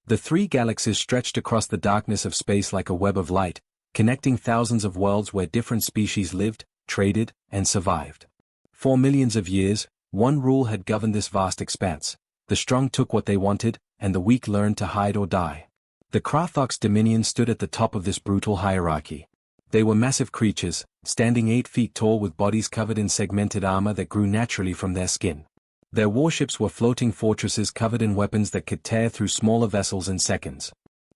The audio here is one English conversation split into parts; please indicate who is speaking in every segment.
Speaker 1: The three galaxies stretched across the darkness of space like a web of light, connecting thousands of worlds where different species lived, traded, and survived. For millions of years, one rule had governed this vast expanse: the strong took what they wanted, and the weak learned to hide or die. The Krathox Dominion stood at the top of this brutal hierarchy. They were massive creatures, standing 8 feet tall with bodies covered in segmented armor that grew naturally from their skin. Their warships were floating fortresses covered in weapons that could tear through smaller vessels in seconds.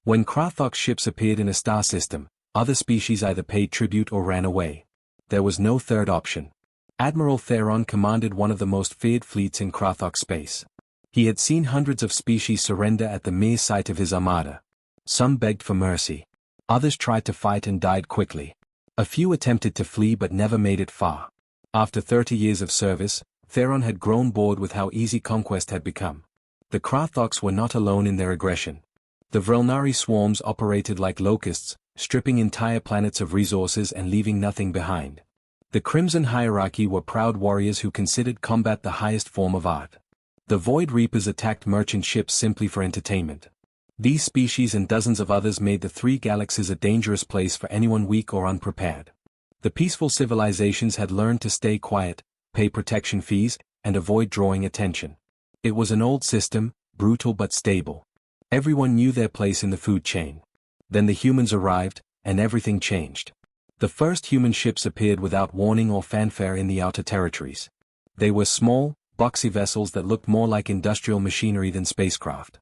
Speaker 1: When Krathox ships appeared in a star system, other species either paid tribute or ran away. There was no third option. Admiral Theron commanded one of the most feared fleets in Krathox space. He had seen hundreds of species surrender at the mere sight of his armada. Some begged for mercy. Others tried to fight and died quickly. A few attempted to flee but never made it far. After 30 years of service, Theron had grown bored with how easy conquest had become. The Krathox were not alone in their aggression. The Vrelnari swarms operated like locusts, stripping entire planets of resources and leaving nothing behind. The Crimson Hierarchy were proud warriors who considered combat the highest form of art. The Void Reapers attacked merchant ships simply for entertainment. These species and dozens of others made the three galaxies a dangerous place for anyone weak or unprepared. The peaceful civilizations had learned to stay quiet, pay protection fees, and avoid drawing attention. It was an old system, brutal but stable. Everyone knew their place in the food chain. Then the humans arrived, and everything changed. The first human ships appeared without warning or fanfare in the outer territories. They were small, boxy vessels that looked more like industrial machinery than spacecraft.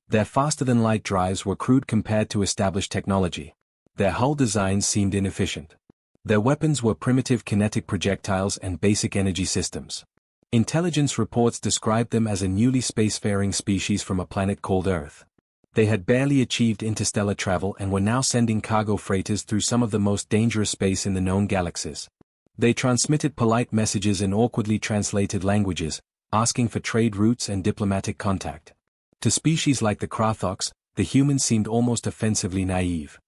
Speaker 1: Their faster-than-light drives were crude compared to established technology. Their hull designs seemed inefficient. Their weapons were primitive kinetic projectiles and basic energy systems. Intelligence reports described them as a newly spacefaring species from a planet called Earth. They had barely achieved interstellar travel and were now sending cargo freighters through some of the most dangerous space in the known galaxies. They transmitted polite messages in awkwardly translated languages, asking for trade routes and diplomatic contact. To species like the Krathox, the humans seemed almost offensively naive.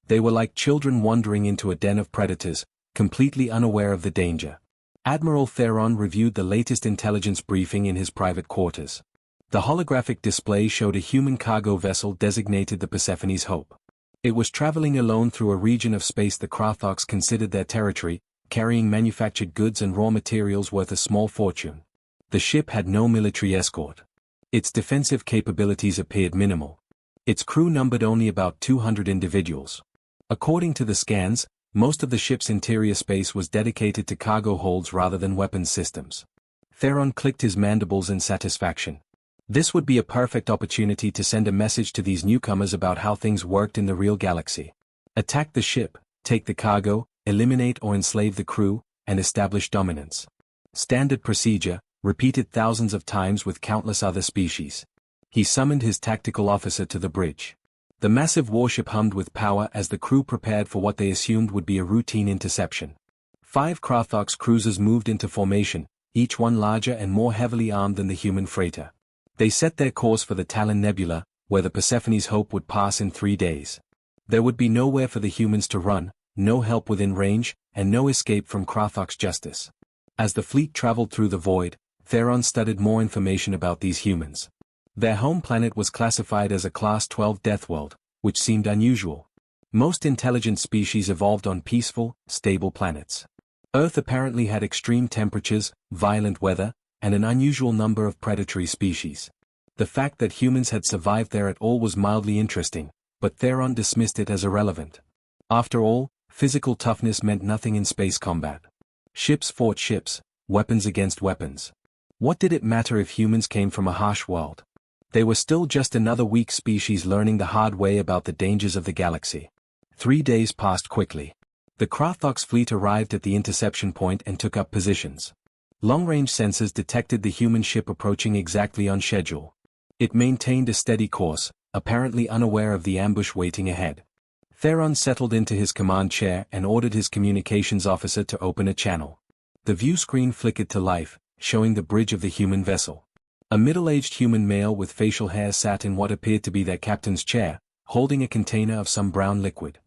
Speaker 1: They were like children wandering into a den of predators, completely unaware of the danger. Admiral Theron reviewed the latest intelligence briefing in his private quarters. The holographic display showed a human cargo vessel designated the Persephone's Hope. It was traveling alone through a region of space the Krathox considered their territory, carrying manufactured goods and raw materials worth a small fortune. The ship had no military escort. Its defensive capabilities appeared minimal. Its crew numbered only about 200 individuals. According to the scans, most of the ship's interior space was dedicated to cargo holds rather than weapons systems. Theron clicked his mandibles in satisfaction. This would be a perfect opportunity to send a message to these newcomers about how things worked in the real galaxy. Attack the ship, take the cargo, eliminate or enslave the crew, and establish dominance. Standard procedure, repeated thousands of times with countless other species. He summoned his tactical officer to the bridge. The massive warship hummed with power as the crew prepared for what they assumed would be a routine interception. 5 Krathox cruisers moved into formation, each one larger and more heavily armed than the human freighter. They set their course for the Talon Nebula, where the Persephone's Hope would pass in 3 days. There would be nowhere for the humans to run, no help within range, and no escape from Krathox justice. As the fleet traveled through the void, Theron studied more information about these humans. Their home planet was classified as a Class 12 death world, which seemed unusual. Most intelligent species evolved on peaceful, stable planets. Earth apparently had extreme temperatures, violent weather, and an unusual number of predatory species. The fact that humans had survived there at all was mildly interesting, but Theron dismissed it as irrelevant. After all, physical toughness meant nothing in space combat. Ships fought ships, weapons against weapons. What did it matter if humans came from a harsh world? They were still just another weak species learning the hard way about the dangers of the galaxy. 3 days passed quickly. The Krathox fleet arrived at the interception point and took up positions. Long-range sensors detected the human ship approaching exactly on schedule. It maintained a steady course, apparently unaware of the ambush waiting ahead. Theron settled into his command chair and ordered his communications officer to open a channel. The view screen flickered to life, showing the bridge of the human vessel. A middle-aged human male with facial hair sat in what appeared to be their captain's chair, holding a container of some brown liquid.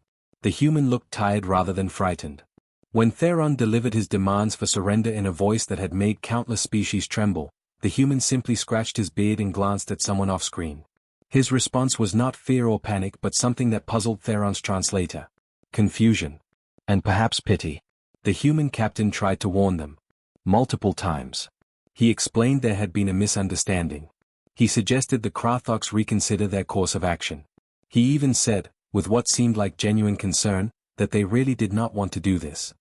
Speaker 1: The human looked tired rather than frightened. When Theron delivered his demands for surrender in a voice that had made countless species tremble, the human simply scratched his beard and glanced at someone off-screen. His response was not fear or panic but something that puzzled Theron's translator. Confusion. And perhaps pity. The human captain tried to warn them. Multiple times. He explained there had been a misunderstanding. He suggested the Krathoks reconsider their course of action. He even said, with what seemed like genuine concern, that they really did not want to do this.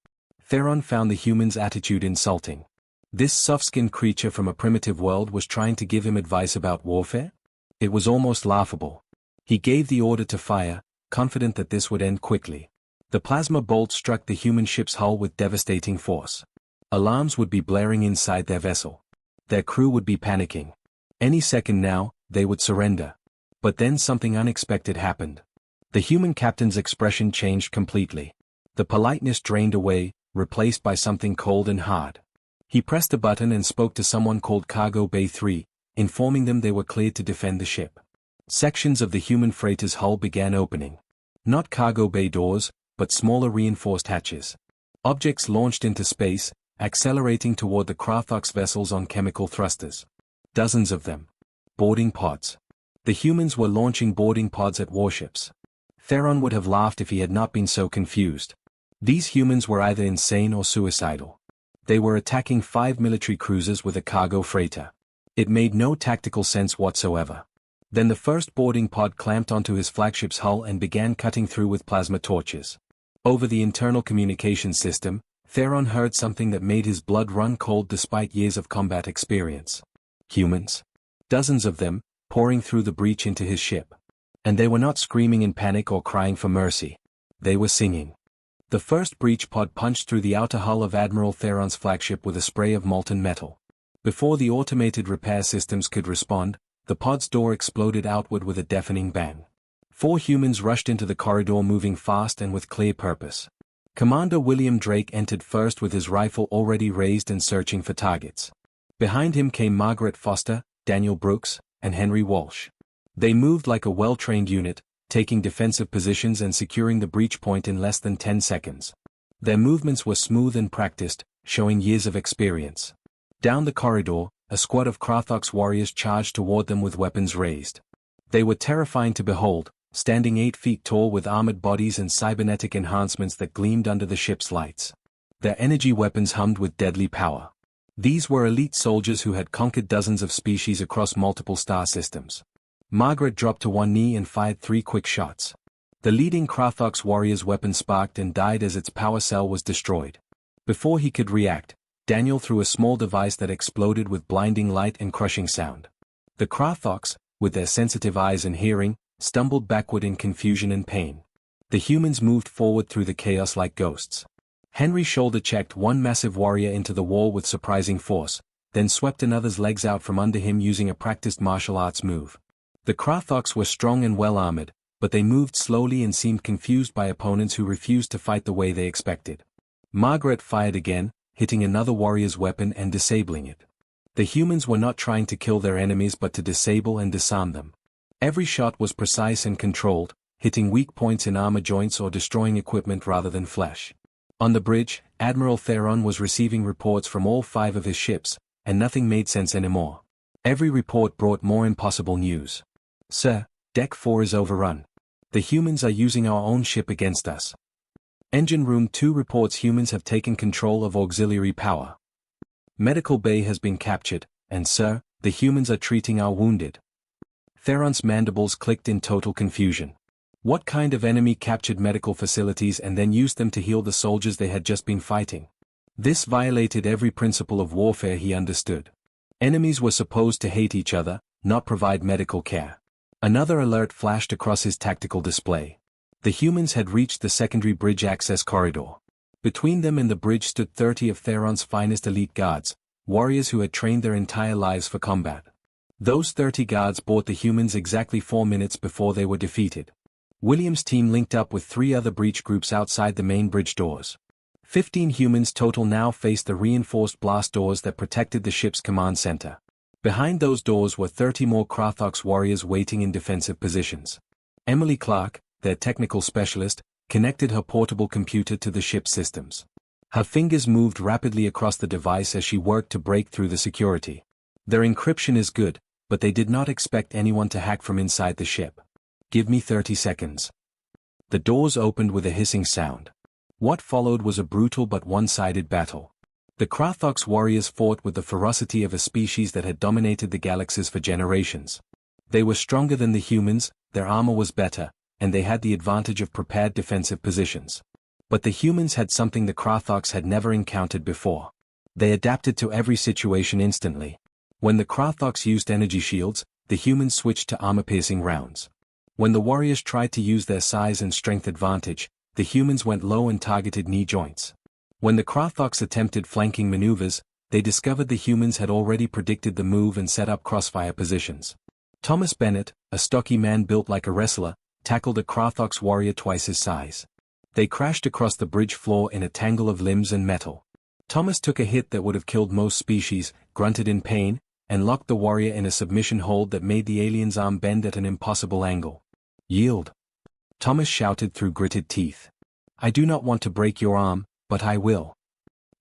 Speaker 1: Theron found the human's attitude insulting. This soft-skinned creature from a primitive world was trying to give him advice about warfare? It was almost laughable. He gave the order to fire, confident that this would end quickly. The plasma bolt struck the human ship's hull with devastating force. Alarms would be blaring inside their vessel. Their crew would be panicking. Any second now, they would surrender. But then something unexpected happened. The human captain's expression changed completely. The politeness drained away, replaced by something cold and hard. He pressed a button and spoke to someone called Cargo Bay 3, informing them they were cleared to defend the ship. Sections of the human freighter's hull began opening. Not cargo bay doors, but smaller reinforced hatches. Objects launched into space, accelerating toward the Krathoks vessels on chemical thrusters. Dozens of them. Boarding pods. The humans were launching boarding pods at warships. Theron would have laughed if he had not been so confused. These humans were either insane or suicidal. They were attacking 5 military cruisers with a cargo freighter. It made no tactical sense whatsoever. Then the first boarding pod clamped onto his flagship's hull and began cutting through with plasma torches. Over the internal communication system, Theron heard something that made his blood run cold despite years of combat experience. Humans. Dozens of them, pouring through the breach into his ship. And they were not screaming in panic or crying for mercy. They were singing. The first breach pod punched through the outer hull of Admiral Theron's flagship with a spray of molten metal. Before the automated repair systems could respond, the pod's door exploded outward with a deafening bang. 4 humans rushed into the corridor moving fast and with clear purpose. Commander William Drake entered first with his rifle already raised and searching for targets. Behind him came Margaret Foster, Daniel Brooks, and Henry Walsh. They moved like a well-trained unit, taking defensive positions and securing the breach point in less than 10 seconds. Their movements were smooth and practiced, showing years of experience. Down the corridor, a squad of Krathoks warriors charged toward them with weapons raised. They were terrifying to behold, standing 8 feet tall with armored bodies and cybernetic enhancements that gleamed under the ship's lights. Their energy weapons hummed with deadly power. These were elite soldiers who had conquered dozens of species across multiple star systems. Margaret dropped to one knee and fired 3 quick shots. The leading Krathoks warrior's weapon sparked and died as its power cell was destroyed. Before he could react, Daniel threw a small device that exploded with blinding light and crushing sound. The Krathoks, with their sensitive eyes and hearing, stumbled backward in confusion and pain. The humans moved forward through the chaos like ghosts. Henry shoulder-checked one massive warrior into the wall with surprising force, then swept another's legs out from under him using a practiced martial arts move. The Krathoks were strong and well-armored, but they moved slowly and seemed confused by opponents who refused to fight the way they expected. Margaret fired again, hitting another warrior's weapon and disabling it. The humans were not trying to kill their enemies but to disable and disarm them. Every shot was precise and controlled, hitting weak points in armor joints or destroying equipment rather than flesh. On the bridge, Admiral Theron was receiving reports from all 5 of his ships, and nothing made sense anymore. Every report brought more impossible news. Sir, Deck 4 is overrun. The humans are using our own ship against us. Engine Room 2 reports humans have taken control of auxiliary power. Medical Bay has been captured, and sir, the humans are treating our wounded. Theron's mandibles clicked in total confusion. What kind of enemy captured medical facilities and then used them to heal the soldiers they had just been fighting? This violated every principle of warfare he understood. Enemies were supposed to hate each other, not provide medical care. Another alert flashed across his tactical display. The humans had reached the secondary bridge access corridor. Between them and the bridge stood 30 of Theron's finest elite guards, warriors who had trained their entire lives for combat. Those 30 guards bought the humans exactly 4 minutes before they were defeated. William's team linked up with 3 other breach groups outside the main bridge doors. 15 humans total now faced the reinforced blast doors that protected the ship's command center. Behind those doors were 30 more Krathoks warriors waiting in defensive positions. Emily Clark, their technical specialist, connected her portable computer to the ship's systems. Her fingers moved rapidly across the device as she worked to break through the security. Their encryption is good, but they did not expect anyone to hack from inside the ship. "Give me 30 seconds. The doors opened with a hissing sound. What followed was a brutal but one-sided battle. The Krathox warriors fought with the ferocity of a species that had dominated the galaxies for generations. They were stronger than the humans, their armor was better, and they had the advantage of prepared defensive positions. But the humans had something the Krathox had never encountered before. They adapted to every situation instantly. When the Krathox used energy shields, the humans switched to armor-piercing rounds. When the warriors tried to use their size and strength advantage, the humans went low and targeted knee joints. When the Krathox attempted flanking maneuvers, they discovered the humans had already predicted the move and set up crossfire positions. Thomas Bennett, a stocky man built like a wrestler, tackled a Krathox warrior twice his size. They crashed across the bridge floor in a tangle of limbs and metal. Thomas took a hit that would have killed most species, grunted in pain, and locked the warrior in a submission hold that made the alien's arm bend at an impossible angle. "Yield!" Thomas shouted through gritted teeth. "I do not want to break your arm, but I will."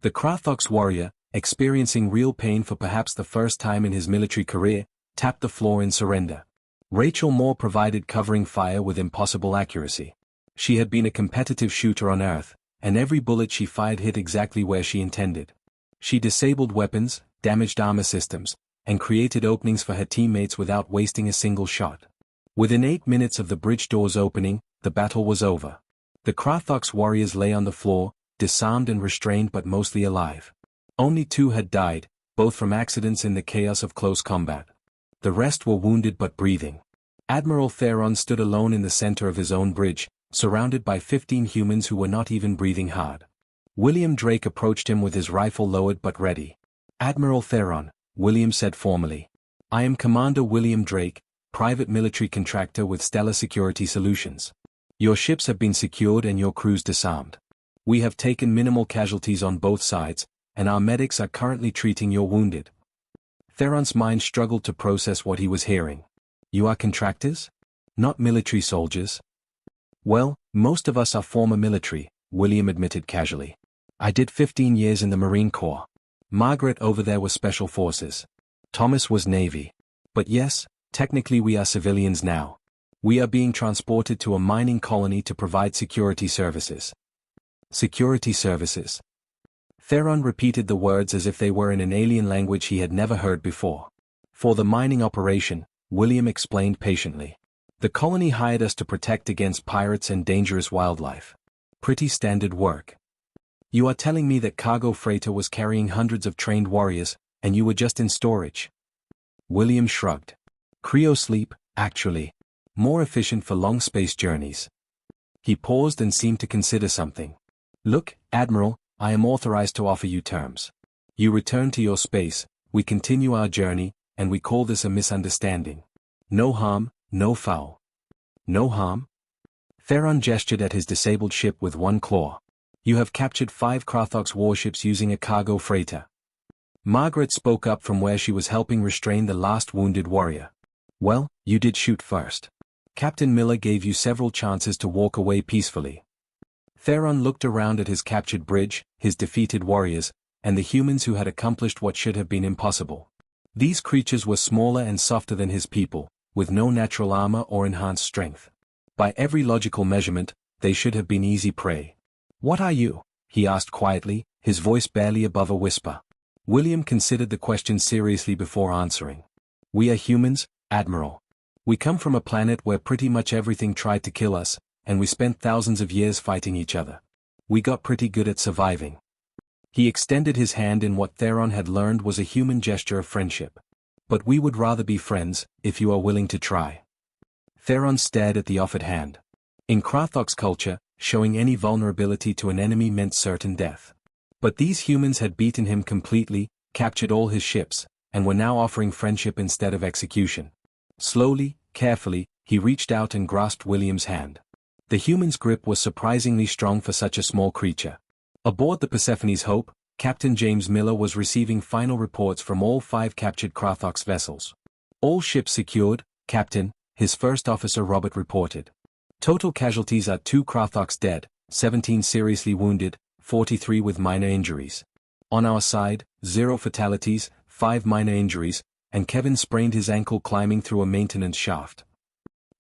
Speaker 1: The Krathox warrior, experiencing real pain for perhaps the first time in his military career, tapped the floor in surrender. Rachel Moore provided covering fire with impossible accuracy. She had been a competitive shooter on Earth, and every bullet she fired hit exactly where she intended. She disabled weapons, damaged armor systems, and created openings for her teammates without wasting a single shot. Within 8 minutes of the bridge doors opening, the battle was over. The Krathox warriors lay on the floor, disarmed and restrained but mostly alive. Only 2 had died, both from accidents in the chaos of close combat. The rest were wounded but breathing. Admiral Theron stood alone in the center of his own bridge, surrounded by 15 humans who were not even breathing hard. William Drake approached him with his rifle lowered but ready. "Admiral Theron," William said formally. "I am Commander William Drake, private military contractor with Stellar Security Solutions. Your ships have been secured and your crews disarmed. We have taken minimal casualties on both sides, and our medics are currently treating your wounded." Theron's mind struggled to process what he was hearing. "You are contractors? Not military soldiers?" "Well, most of us are former military," William admitted casually. "I did 15 years in the Marine Corps. Margaret over there was Special Forces. Thomas was Navy. But yes, technically we are civilians now. We are being transported to a mining colony to provide security services." "Security services?" Theron repeated the words as if they were in an alien language he had never heard before. "For the mining operation," William explained patiently. "The colony hired us to protect against pirates and dangerous wildlife. Pretty standard work." "You are telling me that cargo freighter was carrying hundreds of trained warriors, and you were just in storage?" William shrugged. "Cryosleep, actually. More efficient for long space journeys." He paused and seemed to consider something. "Look, Admiral, I am authorized to offer you terms. You return to your space, we continue our journey, and we call this a misunderstanding. No harm, no foul." "No harm?" Theron gestured at his disabled ship with one claw. "You have captured 5 Krathox warships using a cargo freighter." Margaret spoke up from where she was helping restrain the last wounded warrior. "Well, you did shoot first. Captain Miller gave you several chances to walk away peacefully." Theron looked around at his captured bridge, his defeated warriors, and the humans who had accomplished what should have been impossible. These creatures were smaller and softer than his people, with no natural armor or enhanced strength. By every logical measurement, they should have been easy prey. "What are you?" he asked quietly, his voice barely above a whisper. William considered the question seriously before answering. "We are humans, Admiral. We come from a planet where pretty much everything tried to kill us, and we spent thousands of years fighting each other. We got pretty good at surviving." He extended his hand in what Theron had learned was a human gesture of friendship. "But we would rather be friends, if you are willing to try." Theron stared at the offered hand. In Krathox culture, showing any vulnerability to an enemy meant certain death. But these humans had beaten him completely, captured all his ships, and were now offering friendship instead of execution. Slowly, carefully, he reached out and grasped William's hand. The human's grip was surprisingly strong for such a small creature. Aboard the Persephone's Hope, Captain James Miller was receiving final reports from all 5 captured Krathox vessels. "All ships secured, Captain," his first officer Robert reported. "Total casualties are 2 Krathox dead, 17 seriously wounded, 43 with minor injuries. On our side, 0 fatalities, 5 minor injuries, and Kevin sprained his ankle climbing through a maintenance shaft.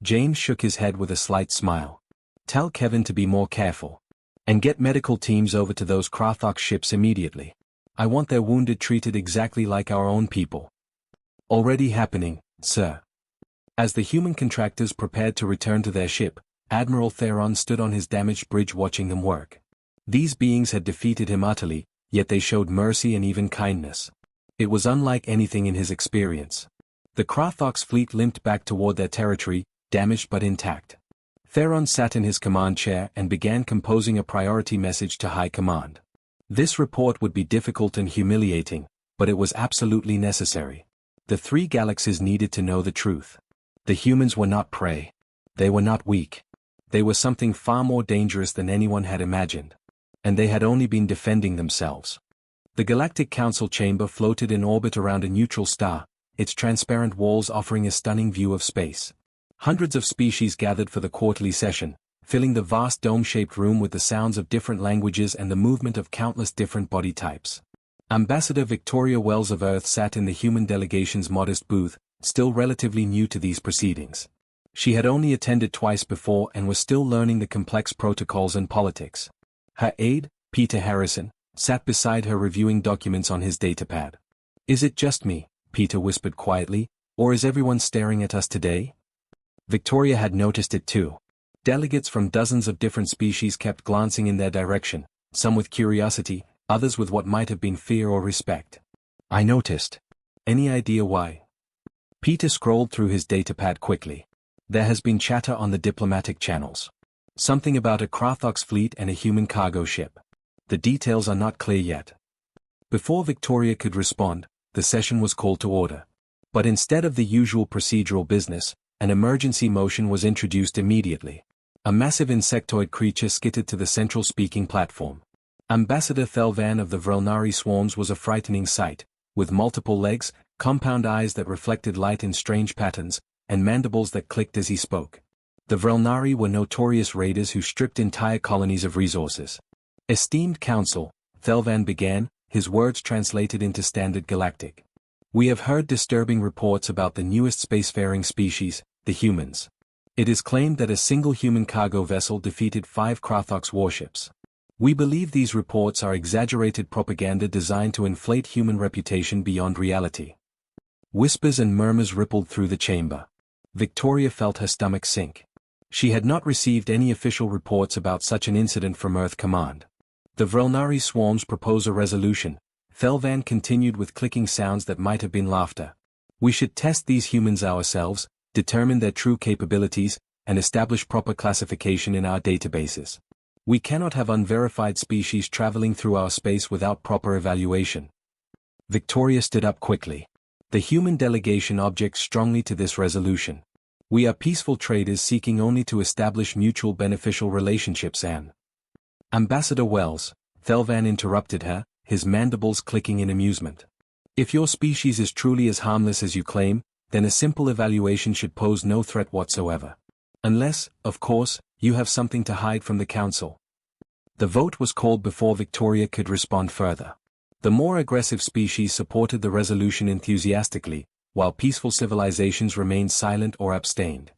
Speaker 1: James shook his head with a slight smile. Tell Kevin to be more careful. And get medical teams over to those Krothox ships immediately. I want their wounded treated exactly like our own people. Already happening, sir. As the human contractors prepared to return to their ship, Admiral Theron stood on his damaged bridge watching them work. These beings had defeated him utterly, yet they showed mercy and even kindness. It was unlike anything in his experience. The Krothox fleet limped back toward their territory, damaged but intact. Theron sat in his command chair and began composing a priority message to High Command. This report would be difficult and humiliating, but it was absolutely necessary. The three galaxies needed to know the truth. The humans were not prey. They were not weak. They were something far more dangerous than anyone had imagined. And they had only been defending themselves. The Galactic Council chamber floated in orbit around a neutral star, its transparent walls offering a stunning view of space. Hundreds of species gathered for the quarterly session, filling the vast dome-shaped room with the sounds of different languages and the movement of countless different body types. Ambassador Victoria Wells of Earth sat in the human delegation's modest booth, still relatively new to these proceedings. She had only attended twice before and was still learning the complex protocols and politics. Her aide, Peter Harrison, sat beside her reviewing documents on his datapad. Is it just me, Peter whispered quietly, or is everyone staring at us today? Victoria had noticed it too. Delegates from dozens of different species kept glancing in their direction, some with curiosity, others with what might have been fear or respect. I noticed. Any idea why? Peter scrolled through his datapad quickly. There has been chatter on the diplomatic channels. Something about a Krothox fleet and a human cargo ship. The details are not clear yet. Before Victoria could respond, the session was called to order. But instead of the usual procedural business, an emergency motion was introduced immediately. A massive insectoid creature skittered to the central speaking platform. Ambassador Thelvan of the Vrelnari swarms was a frightening sight, with multiple legs, compound eyes that reflected light in strange patterns, and mandibles that clicked as he spoke. The Vrelnari were notorious raiders who stripped entire colonies of resources. Esteemed Council, Thelvan began, his words translated into Standard Galactic. We have heard disturbing reports about the newest spacefaring species, the humans. It is claimed that a single human cargo vessel defeated 5 Krothox warships. We believe these reports are exaggerated propaganda designed to inflate human reputation beyond reality. Whispers and murmurs rippled through the chamber. Victoria felt her stomach sink. She had not received any official reports about such an incident from Earth Command. The Vrelnari swarms propose a resolution. Thelvan continued with clicking sounds that might have been laughter. We should test these humans ourselves, determine their true capabilities, and establish proper classification in our databases. We cannot have unverified species traveling through our space without proper evaluation. Victoria stood up quickly. The human delegation objects strongly to this resolution. We are peaceful traders seeking only to establish mutual beneficial relationships and... Ambassador Wells, Thelvan interrupted her, his mandibles clicking in amusement. If your species is truly as harmless as you claim, then a simple evaluation should pose no threat whatsoever. Unless, of course, you have something to hide from the Council. The vote was called before Victoria could respond further. The more aggressive species supported the resolution enthusiastically, while peaceful civilizations remained silent or abstained.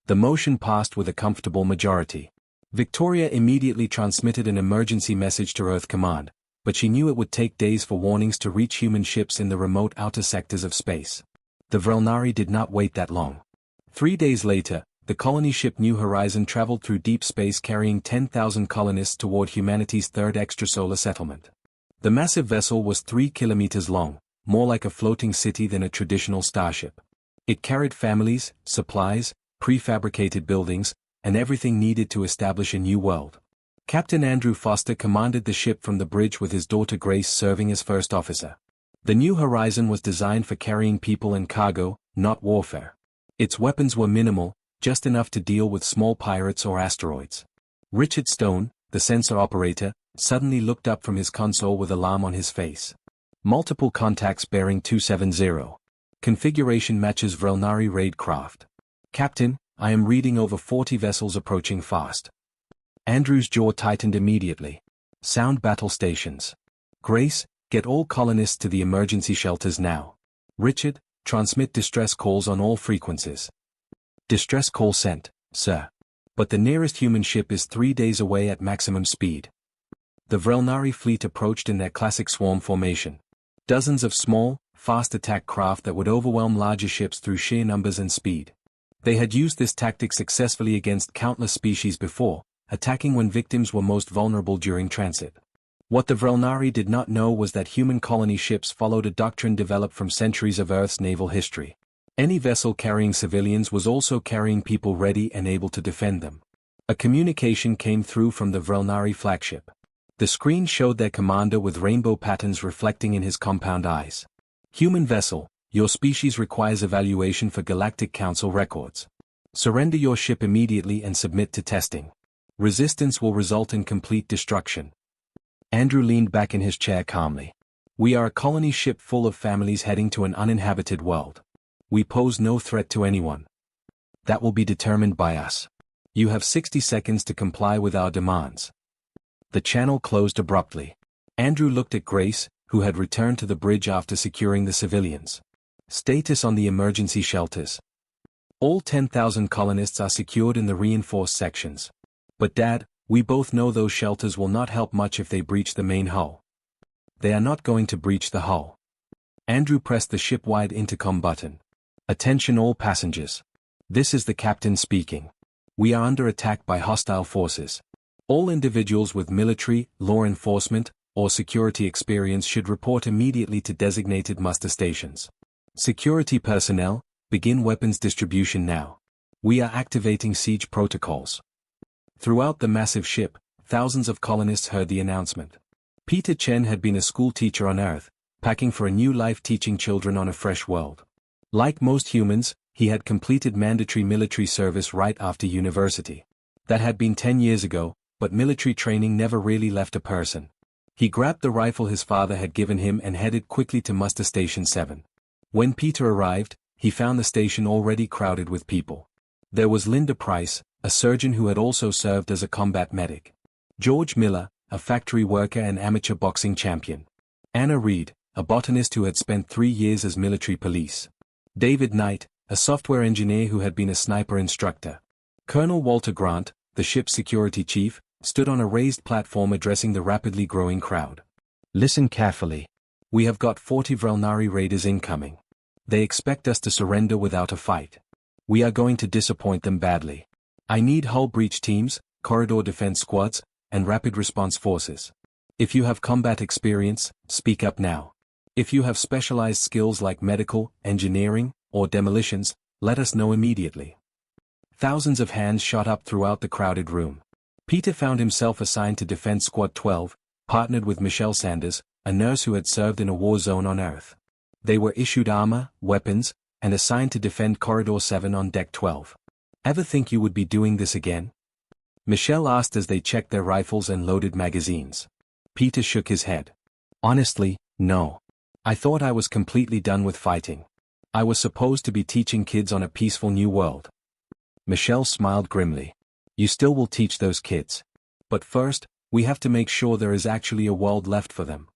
Speaker 1: The motion passed with a comfortable majority. Victoria immediately transmitted an emergency message to Earth Command, but she knew it would take days for warnings to reach human ships in the remote outer sectors of space. The Vrelnari did not wait that long. 3 days later, the colony ship New Horizon traveled through deep space carrying 10,000 colonists toward humanity's third extrasolar settlement. The massive vessel was 3 kilometers long, more like a floating city than a traditional starship. It carried families, supplies, prefabricated buildings, and everything needed to establish a new world. Captain Andrew Foster commanded the ship from the bridge with his daughter Grace serving as first officer. The New Horizon was designed for carrying people and cargo, not warfare. Its weapons were minimal, just enough to deal with small pirates or asteroids. Richard Stone, the sensor operator, suddenly looked up from his console with alarm on his face. Multiple contacts bearing 270. Configuration matches Vrelnari raid craft. Captain, I am reading over 40 vessels approaching fast. Andrew's jaw tightened immediately. Sound battle stations. Grace, get all colonists to the emergency shelters now. Richard, Transmit distress calls on all frequencies. Distress call sent, sir. But the nearest human ship is 3 days away at maximum speed. The Vrelnari fleet approached in their classic swarm formation. Dozens of small, fast attack craft that would overwhelm larger ships through sheer numbers and speed. They had used this tactic successfully against countless species before, attacking when victims were most vulnerable during transit. What the Vrelnari did not know was that human colony ships followed a doctrine developed from centuries of Earth's naval history. Any vessel carrying civilians was also carrying people ready and able to defend them. A communication came through from the Vrelnari flagship. The screen showed their commander with rainbow patterns reflecting in his compound eyes. Human vessel, your species requires evaluation for Galactic Council records. Surrender your ship immediately and submit to testing. Resistance will result in complete destruction. Andrew leaned back in his chair calmly. We are a colony ship full of families heading to an uninhabited world. We pose no threat to anyone. That will be determined by us. You have 60 seconds to comply with our demands. The channel closed abruptly. Andrew looked at Grace, who had returned to the bridge after securing the civilians. Status on the emergency shelters. All 10,000 colonists are secured in the reinforced sections. But Dad, we both know those shelters will not help much if they breach the main hull. They are not going to breach the hull. Andrew pressed the ship-wide intercom button. Attention all passengers. This is the captain speaking. We are under attack by hostile forces. All individuals with military, law enforcement, or security experience should report immediately to designated muster stations. Security personnel, begin weapons distribution now. We are activating siege protocols. Throughout the massive ship, thousands of colonists heard the announcement. Peter Chen had been a school teacher on Earth, packing for a new life teaching children on a fresh world. Like most humans, he had completed mandatory military service right after university. That had been 10 years ago, but military training never really left a person. He grabbed the rifle his father had given him and headed quickly to Muster Station 7. When Peter arrived, he found the station already crowded with people. There was Linda Price, a surgeon who had also served as a combat medic. George Miller, a factory worker and amateur boxing champion. Anna Reed, a botanist who had spent 3 years as military police. David Knight, a software engineer who had been a sniper instructor. Colonel Walter Grant, the ship's security chief, stood on a raised platform addressing the rapidly growing crowd. Listen carefully. We have got 40 Vrelnari raiders incoming. They expect us to surrender without a fight. We are going to disappoint them badly. I need hull breach teams, corridor defense squads, and rapid response forces. If you have combat experience, speak up now. If you have specialized skills like medical, engineering, or demolitions, let us know immediately. Thousands of hands shot up throughout the crowded room. Peter found himself assigned to Defense Squad 12, partnered with Michelle Sanders, a nurse who had served in a war zone on Earth. They were issued armor, weapons, and assigned to defend Corridor 7 on Deck 12. Ever think you would be doing this again? Michelle asked as they checked their rifles and loaded magazines. Peter shook his head. Honestly, no. I thought I was completely done with fighting. I was supposed to be teaching kids on a peaceful new world. Michelle smiled grimly. You still will teach those kids. But first, we have to make sure there is actually a world left for them.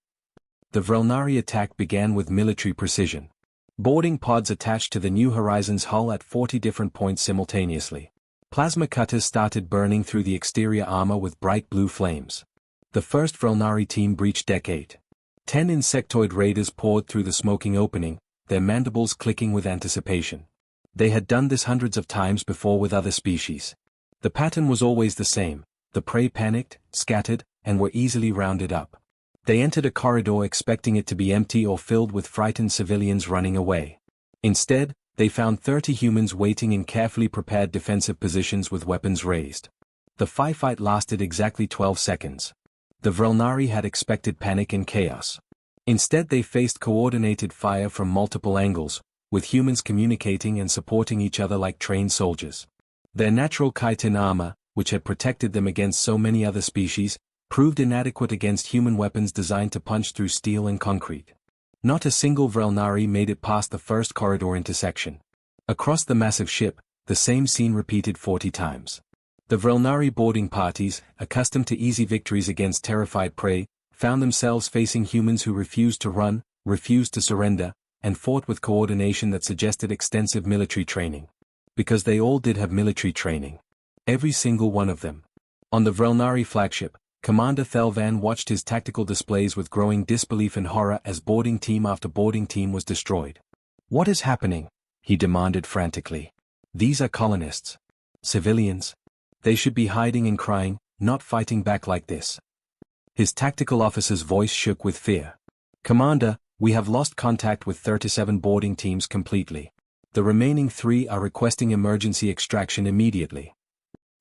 Speaker 1: The Vrelnari attack began with military precision. Boarding pods attached to the New Horizons hull at 40 different points simultaneously. Plasma cutters started burning through the exterior armor with bright blue flames. The first Vrelnari team breached Deck 8. 10 insectoid raiders poured through the smoking opening, their mandibles clicking with anticipation. They had done this hundreds of times before with other species. The pattern was always the same. The prey panicked, scattered, and were easily rounded up. They entered a corridor expecting it to be empty or filled with frightened civilians running away. Instead, they found 30 humans waiting in carefully prepared defensive positions with weapons raised. The fight lasted exactly 12 seconds. The Vrelnari had expected panic and chaos. Instead they faced coordinated fire from multiple angles, with humans communicating and supporting each other like trained soldiers. Their natural chitin armor, which had protected them against so many other species, proved inadequate against human weapons designed to punch through steel and concrete. Not a single Vrelnari made it past the first corridor intersection. Across the massive ship, the same scene repeated 40 times. The Vrelnari boarding parties, accustomed to easy victories against terrified prey, found themselves facing humans who refused to run, refused to surrender, and fought with coordination that suggested extensive military training. Because they all did have military training. Every single one of them. On the Vrelnari flagship, Commander Thelvan watched his tactical displays with growing disbelief and horror as boarding team after boarding team was destroyed. "What is happening?" he demanded frantically. "These are colonists. Civilians. They should be hiding and crying, not fighting back like this." His tactical officer's voice shook with fear. "Commander, we have lost contact with 37 boarding teams completely. The remaining 3 are requesting emergency extraction immediately."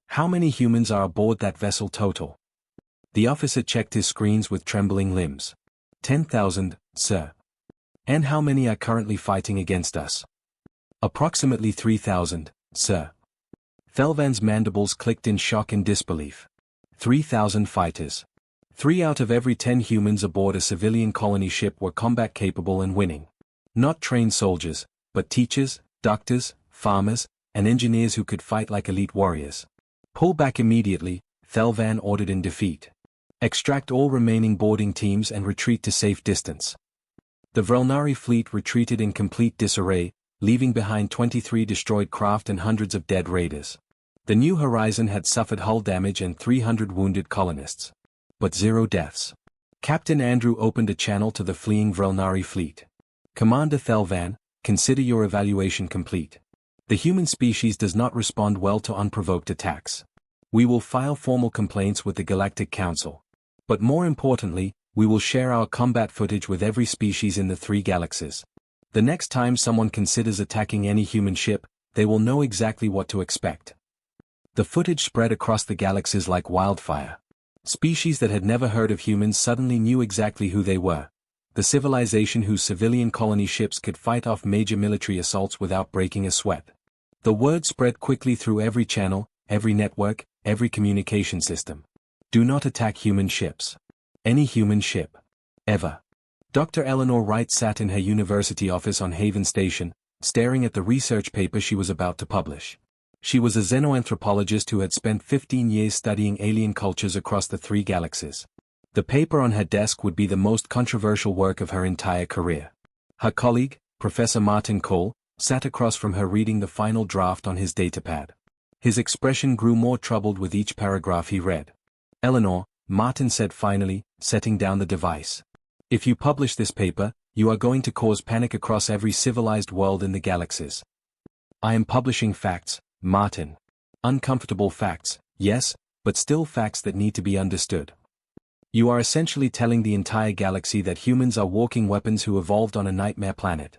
Speaker 1: "How many humans are aboard that vessel total?" The officer checked his screens with trembling limbs. 10,000, sir." "And how many are currently fighting against us?" "Approximately 3,000, sir." Thelvan's mandibles clicked in shock and disbelief. 3,000 fighters. 3 out of every 10 humans aboard a civilian colony ship were combat capable and winning. Not trained soldiers, but teachers, doctors, farmers, and engineers who could fight like elite warriors. "Pull back immediately," Thelvan ordered in defeat. "Extract all remaining boarding teams and retreat to safe distance." The Vrelnari fleet retreated in complete disarray, leaving behind 23 destroyed craft and hundreds of dead raiders. The New Horizon had suffered hull damage and 300 wounded colonists. But 0 deaths. Captain Andrew opened a channel to the fleeing Vrelnari fleet. "Commander Thelvan, consider your evaluation complete. The human species does not respond well to unprovoked attacks. We will file formal complaints with the Galactic Council. But more importantly, we will share our combat footage with every species in the 3 galaxies. The next time someone considers attacking any human ship, they will know exactly what to expect." The footage spread across the galaxies like wildfire. Species that had never heard of humans suddenly knew exactly who they were. The civilization whose civilian colony ships could fight off major military assaults without breaking a sweat. The word spread quickly through every channel, every network, every communication system. "Do not attack human ships. Any human ship. Ever." Dr. Eleanor Wright sat in her university office on Haven Station, staring at the research paper she was about to publish. She was a xenoanthropologist who had spent 15 years studying alien cultures across the 3 galaxies. The paper on her desk would be the most controversial work of her entire career. Her colleague, Professor Martin Cole, sat across from her reading the final draft on his datapad. His expression grew more troubled with each paragraph he read. "Eleanor," Martin said finally, setting down the device. "If you publish this paper, you are going to cause panic across every civilized world in the galaxies." "I am publishing facts, Martin. Uncomfortable facts, yes, but still facts that need to be understood. You are essentially telling the entire galaxy that humans are walking weapons who evolved on a nightmare planet."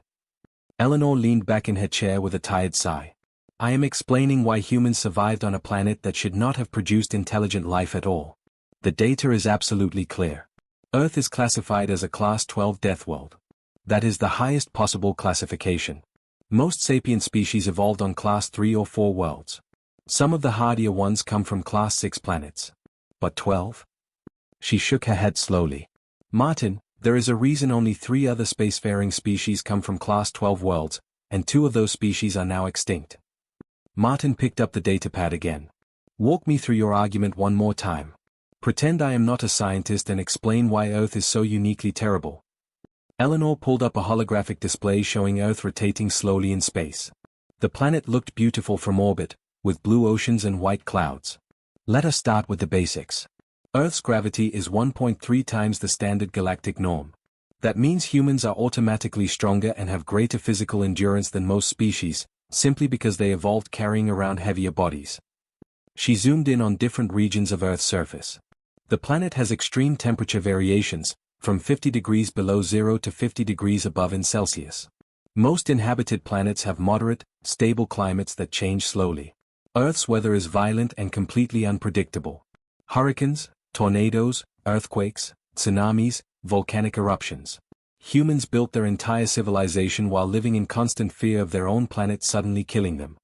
Speaker 1: Eleanor leaned back in her chair with a tired sigh. "I am explaining why humans survived on a planet that should not have produced intelligent life at all. The data is absolutely clear. Earth is classified as a Class 12 death world. That is the highest possible classification. Most sapient species evolved on Class 3 or 4 worlds. Some of the hardier ones come from Class 6 planets. But 12? She shook her head slowly. "Martin, there is a reason only 3 other spacefaring species come from Class 12 worlds, and 2 of those species are now extinct." Martin picked up the datapad again. "Walk me through your argument one more time. Pretend I am not a scientist and explain why Earth is so uniquely terrible." Eleanor pulled up a holographic display showing Earth rotating slowly in space. The planet looked beautiful from orbit, with blue oceans and white clouds. "Let us start with the basics. Earth's gravity is 1.3 times the standard galactic norm. That means humans are automatically stronger and have greater physical endurance than most species, simply because they evolved carrying around heavier bodies." She zoomed in on different regions of Earth's surface. The planet has extreme temperature variations, from 50 degrees below zero to 50 degrees above in Celsius. Most inhabited planets have moderate, stable climates that change slowly. Earth's weather is violent and completely unpredictable. Hurricanes, tornadoes, earthquakes, tsunamis, volcanic eruptions. Humans built their entire civilization while living in constant fear of their own planet suddenly killing them.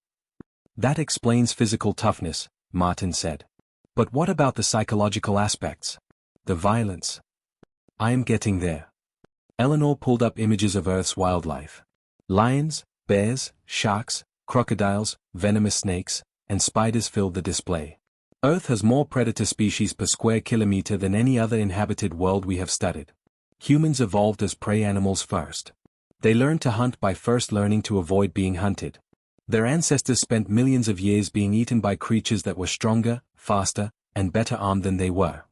Speaker 1: "That explains physical toughness," Martin said. "But what about the psychological aspects? The violence?" "I am getting there." Eleanor pulled up images of Earth's wildlife. Lions, bears, sharks, crocodiles, venomous snakes, and spiders filled the display. Earth has more predator species per square kilometer than any other inhabited world we have studied. Humans evolved as prey animals first. They learned to hunt by first learning to avoid being hunted. Their ancestors spent millions of years being eaten by creatures that were stronger, faster, and better armed than they were.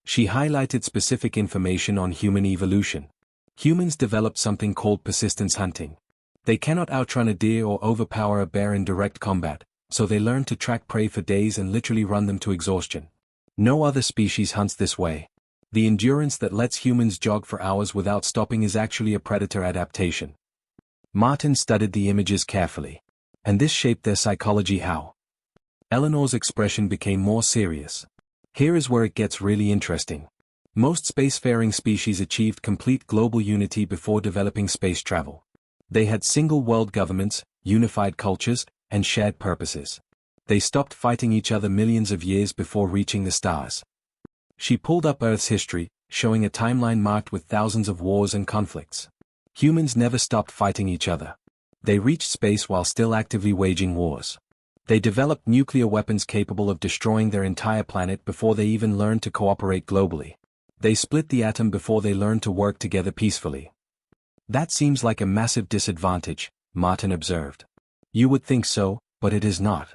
Speaker 1: She highlighted specific information on human evolution. Humans developed something called persistence hunting. They cannot outrun a deer or overpower a bear in direct combat, so they learn to track prey for days and literally run them to exhaustion. No other species hunts this way. The endurance that lets humans jog for hours without stopping is actually a predator adaptation. Martin studied the images carefully. And this shaped their psychology. How? Eleanor's expression became more serious. Here is where it gets really interesting. Most spacefaring species achieved complete global unity before developing space travel. They had single world governments, unified cultures, and shared purposes. They stopped fighting each other millions of years before reaching the stars. She pulled up Earth's history, showing a timeline marked with thousands of wars and conflicts. Humans never stopped fighting each other. They reached space while still actively waging wars. They developed nuclear weapons capable of destroying their entire planet before they even learned to cooperate globally. They split the atom before they learned to work together peacefully. That seems like a massive disadvantage, Martin observed. You would think so, but it is not.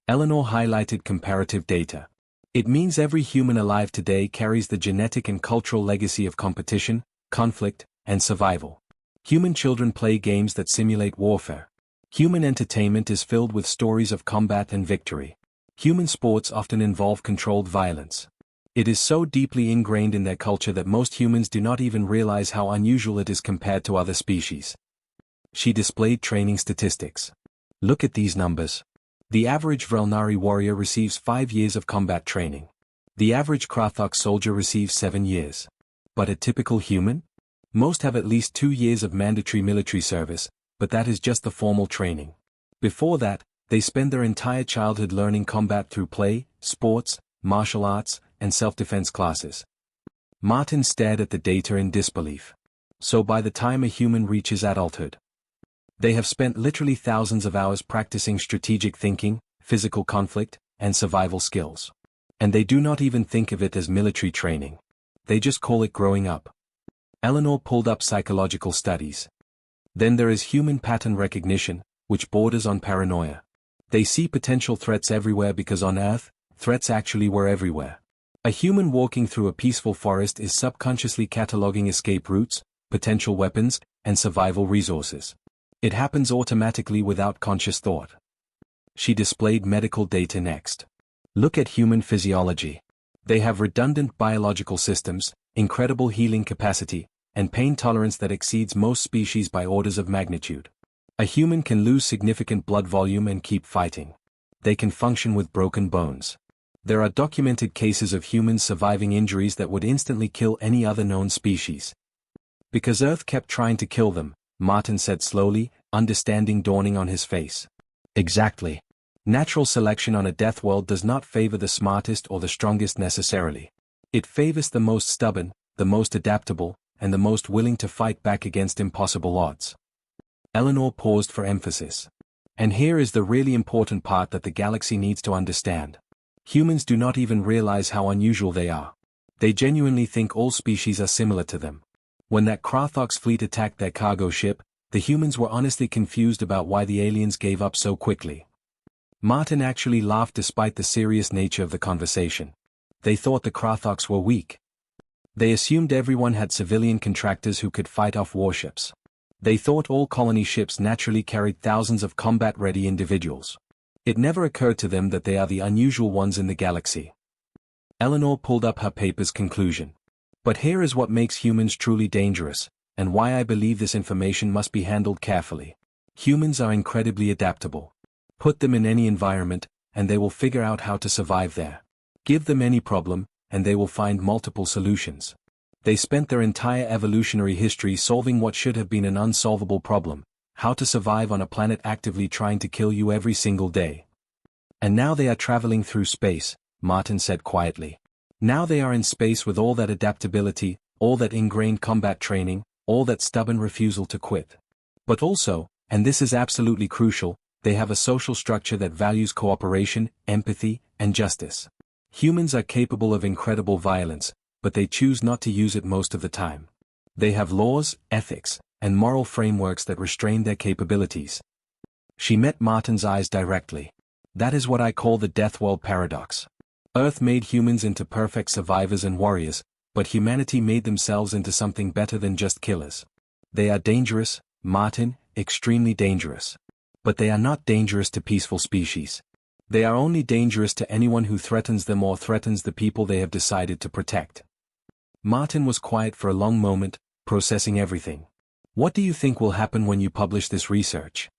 Speaker 1: Eleanor highlighted comparative data. It means every human alive today carries the genetic and cultural legacy of competition, conflict, and survival. Human children play games that simulate warfare. Human entertainment is filled with stories of combat and victory. Human sports often involve controlled violence. It is so deeply ingrained in their culture that most humans do not even realize how unusual it is compared to other species. She displayed training statistics. Look at these numbers. The average Vrelnari warrior receives 5 years of combat training. The average Krathok soldier receives 7 years. But a typical human? Most have at least 2 years of mandatory military service, but that is just the formal training. Before that, they spend their entire childhood learning combat through play, sports, martial arts, and self-defense classes. Martin stared at the data in disbelief. So by the time a human reaches adulthood, they have spent literally thousands of hours practicing strategic thinking, physical conflict, and survival skills. And they do not even think of it as military training. They just call it growing up. Eleanor pulled up psychological studies. Then there is human pattern recognition, which borders on paranoia. They see potential threats everywhere because on Earth, threats actually were everywhere. A human walking through a peaceful forest is subconsciously cataloging escape routes, potential weapons, and survival resources. It happens automatically without conscious thought. She displayed medical data next. Look at human physiology. They have redundant biological systems, incredible healing capacity, and pain tolerance that exceeds most species by orders of magnitude. A human can lose significant blood volume and keep fighting. They can function with broken bones. There are documented cases of humans surviving injuries that would instantly kill any other known species. Because Earth kept trying to kill them, Martin said slowly, understanding dawning on his face. Exactly. Natural selection on a death world does not favor the smartest or the strongest necessarily. It favors the most stubborn, the most adaptable, and the most willing to fight back against impossible odds. Eleanor paused for emphasis. And here is the really important part that the galaxy needs to understand. Humans do not even realize how unusual they are. They genuinely think all species are similar to them. When that Krathok's fleet attacked their cargo ship, the humans were honestly confused about why the aliens gave up so quickly. Martin actually laughed despite the serious nature of the conversation. They thought the Krathoks were weak. They assumed everyone had civilian contractors who could fight off warships. They thought all colony ships naturally carried thousands of combat-ready individuals. It never occurred to them that they are the unusual ones in the galaxy. Eleanor pulled up her paper's conclusion. But here is what makes humans truly dangerous, and why I believe this information must be handled carefully. Humans are incredibly adaptable. Put them in any environment, and they will figure out how to survive there. Give them any problem, and they will find multiple solutions. They spent their entire evolutionary history solving what should have been an unsolvable problem: how to survive on a planet actively trying to kill you every single day. And now they are traveling through space, Martin said quietly. Now they are in space with all that adaptability, all that ingrained combat training, all that stubborn refusal to quit. But also, and this is absolutely crucial, they have a social structure that values cooperation, empathy, and justice. Humans are capable of incredible violence, but they choose not to use it most of the time. They have laws, ethics, and moral frameworks that restrain their capabilities. She met Martin's eyes directly. That is what I call the death world paradox. Earth made humans into perfect survivors and warriors, but humanity made themselves into something better than just killers. They are dangerous, Martin, extremely dangerous. But they are not dangerous to peaceful species. They are only dangerous to anyone who threatens them or threatens the people they have decided to protect. Martin was quiet for a long moment, processing everything. What do you think will happen when you publish this research?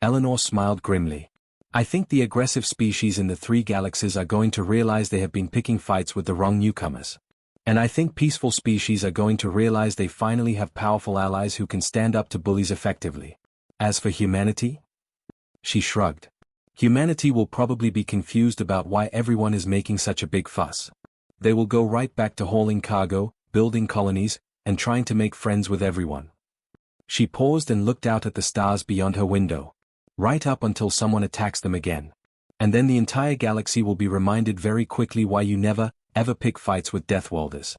Speaker 1: Eleanor smiled grimly. I think the aggressive species in the 3 galaxies are going to realize they have been picking fights with the wrong newcomers. And I think peaceful species are going to realize they finally have powerful allies who can stand up to bullies effectively. As for humanity? She shrugged. Humanity will probably be confused about why everyone is making such a big fuss. They will go right back to hauling cargo, building colonies, and trying to make friends with everyone. She paused and looked out at the stars beyond her window. Right up until someone attacks them again. And then the entire galaxy will be reminded very quickly why you never, ever pick fights with Deathworlders.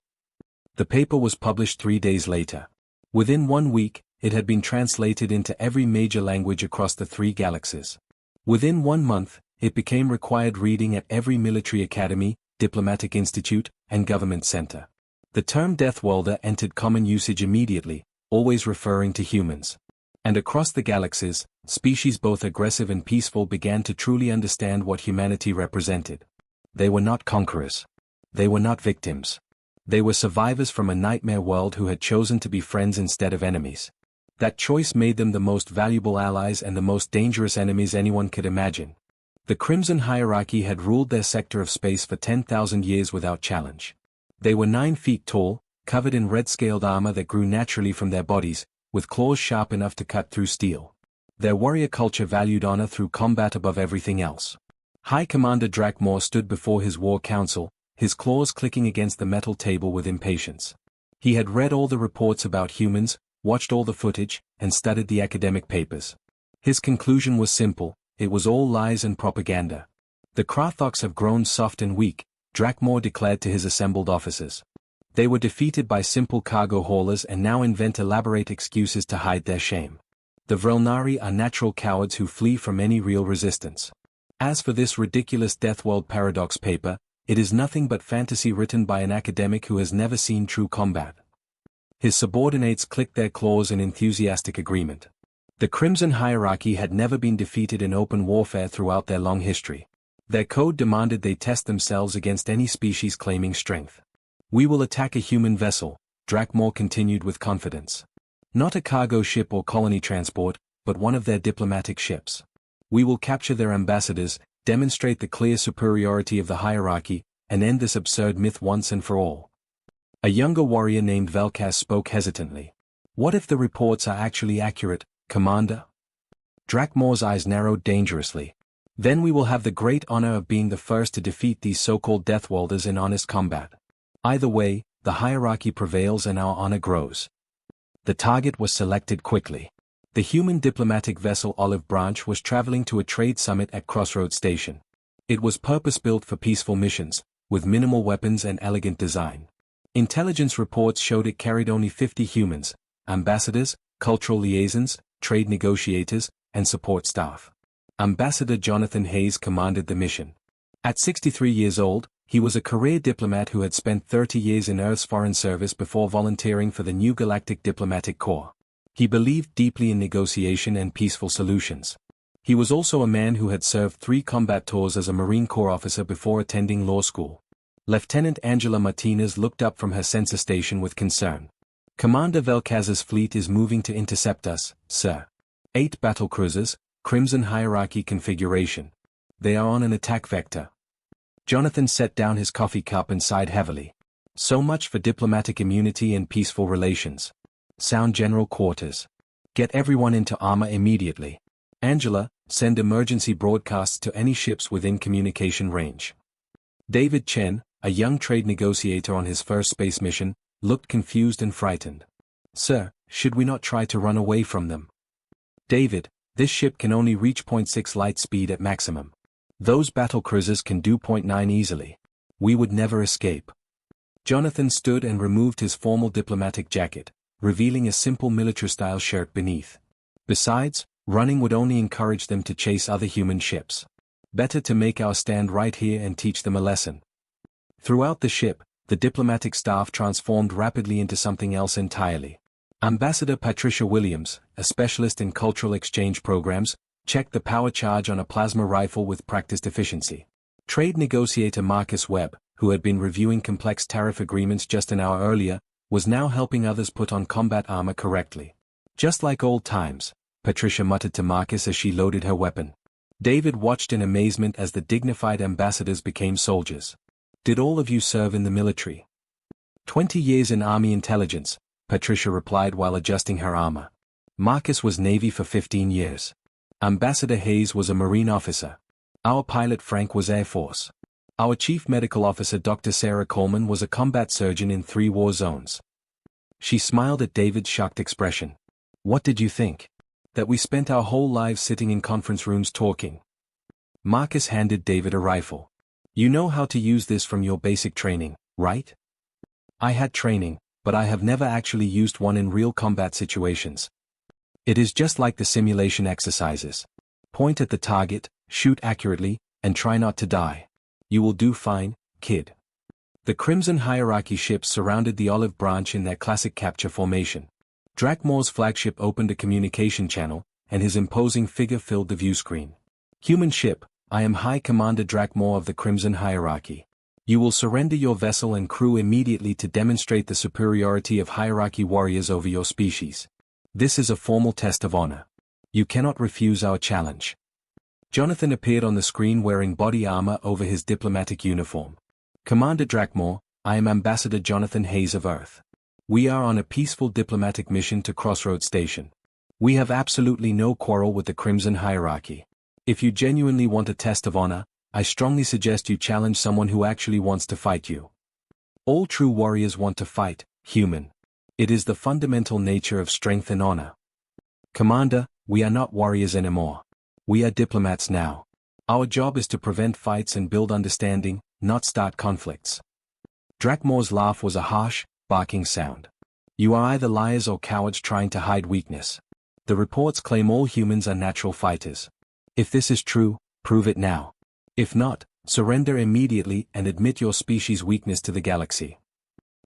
Speaker 1: The paper was published 3 days later. Within 1 week, it had been translated into every major language across the 3 galaxies. Within 1 month, it became required reading at every military academy, diplomatic institute, and government center. The term Deathworlder entered common usage immediately, always referring to humans. And across the galaxies, species both aggressive and peaceful began to truly understand what humanity represented. They were not conquerors. They were not victims. They were survivors from a nightmare world who had chosen to be friends instead of enemies. That choice made them the most valuable allies and the most dangerous enemies anyone could imagine. The Crimson Hierarchy had ruled their sector of space for 10,000 years without challenge. They were 9 feet tall, covered in red-scaled armor that grew naturally from their bodies, with claws sharp enough to cut through steel. Their warrior culture valued honor through combat above everything else. High Commander Drakmor stood before his war council, his claws clicking against the metal table with impatience. He had read all the reports about humans, watched all the footage, and studied the academic papers. His conclusion was simple: it was all lies and propaganda. The Krathoks have grown soft and weak, Drakmor declared to his assembled officers. They were defeated by simple cargo haulers and now invent elaborate excuses to hide their shame. The Vrelnari are natural cowards who flee from any real resistance. As for this ridiculous Deathworld paradox paper, it is nothing but fantasy written by an academic who has never seen true combat. His subordinates clicked their claws in enthusiastic agreement. The Crimson Hierarchy had never been defeated in open warfare throughout their long history. Their code demanded they test themselves against any species claiming strength. We will attack a human vessel, Drakmor continued with confidence. Not a cargo ship or colony transport, but one of their diplomatic ships. We will capture their ambassadors, demonstrate the clear superiority of the hierarchy, and end this absurd myth once and for all. A younger warrior named Velkaz spoke hesitantly. What if the reports are actually accurate, Commander? Drakmor's eyes narrowed dangerously. Then we will have the great honor of being the first to defeat these so-called Deathworlders in honest combat. Either way, the hierarchy prevails and our honor grows. The target was selected quickly. The human diplomatic vessel Olive Branch was traveling to a trade summit at Crossroads Station. It was purpose-built for peaceful missions, with minimal weapons and elegant design. Intelligence reports showed it carried only 50 humans, ambassadors, cultural liaisons, trade negotiators, and support staff. Ambassador Jonathan Hayes commanded the mission. At 63 years old, he was a career diplomat who had spent 30 years in Earth's foreign service before volunteering for the new Galactic Diplomatic Corps. He believed deeply in negotiation and peaceful solutions. He was also a man who had served 3 combat tours as a Marine Corps officer before attending law school. Lieutenant Angela Martinez looked up from her sensor station with concern. Commander Velkaz's fleet is moving to intercept us, sir. 8 battlecruisers, Crimson Hierarchy configuration. They are on an attack vector. Jonathan set down his coffee cup and sighed heavily. So much for diplomatic immunity and peaceful relations. Sound general quarters. Get everyone into armor immediately. Angela, send emergency broadcasts to any ships within communication range. David Chen, a young trade negotiator on his first space mission, looked confused and frightened. Sir, should we not try to run away from them? David, this ship can only reach 0.6 light speed at maximum. Those battlecruisers can do 0.9 easily. We would never escape. Jonathan stood and removed his formal diplomatic jacket. revealing a simple military-style shirt beneath. Besides, running would only encourage them to chase other human ships. Better to make our stand right here and teach them a lesson. Throughout the ship, the diplomatic staff transformed rapidly into something else entirely. Ambassador Patricia Williams, a specialist in cultural exchange programs, checked the power charge on a plasma rifle with practiced efficiency. Trade negotiator Marcus Webb, who had been reviewing complex tariff agreements just an hour earlier, was now helping others put on combat armor correctly. Just like old times, Patricia muttered to Marcus as she loaded her weapon. David watched in amazement as the dignified ambassadors became soldiers. Did all of you serve in the military? 20 years in Army intelligence, Patricia replied while adjusting her armor. Marcus was Navy for 15 years. Ambassador Hayes was a Marine officer. Our pilot Frank was Air Force. Our Chief Medical Officer Dr. Sarah Coleman was a combat surgeon in 3 war zones. She smiled at David's shocked expression. What did you think? That we spent our whole lives sitting in conference rooms talking? Marcus handed David a rifle. You know how to use this from your basic training, right? I had training, but I have never actually used one in real combat situations. It is just like the simulation exercises. Point at the target, shoot accurately, and try not to die. You will do fine, kid. The Crimson Hierarchy ships surrounded the Olive Branch in their classic capture formation. Drakmore's flagship opened a communication channel, and his imposing figure filled the view screen. Human ship, I am High Commander Drakmore of the Crimson Hierarchy. You will surrender your vessel and crew immediately to demonstrate the superiority of Hierarchy warriors over your species. This is a formal test of honor. You cannot refuse our challenge. Jonathan appeared on the screen wearing body armor over his diplomatic uniform. Commander Drakmore, I am Ambassador Jonathan Hayes of Earth. We are on a peaceful diplomatic mission to Crossroads Station. We have absolutely no quarrel with the Crimson Hierarchy. If you genuinely want a test of honor, I strongly suggest you challenge someone who actually wants to fight you. All true warriors want to fight, human. It is the fundamental nature of strength and honor. Commander, we are not warriors anymore. We are diplomats now. Our job is to prevent fights and build understanding, not start conflicts. Drakmore's laugh was a harsh, barking sound. You are either liars or cowards trying to hide weakness. The reports claim all humans are natural fighters. If this is true, prove it now. If not, surrender immediately and admit your species' weakness to the galaxy.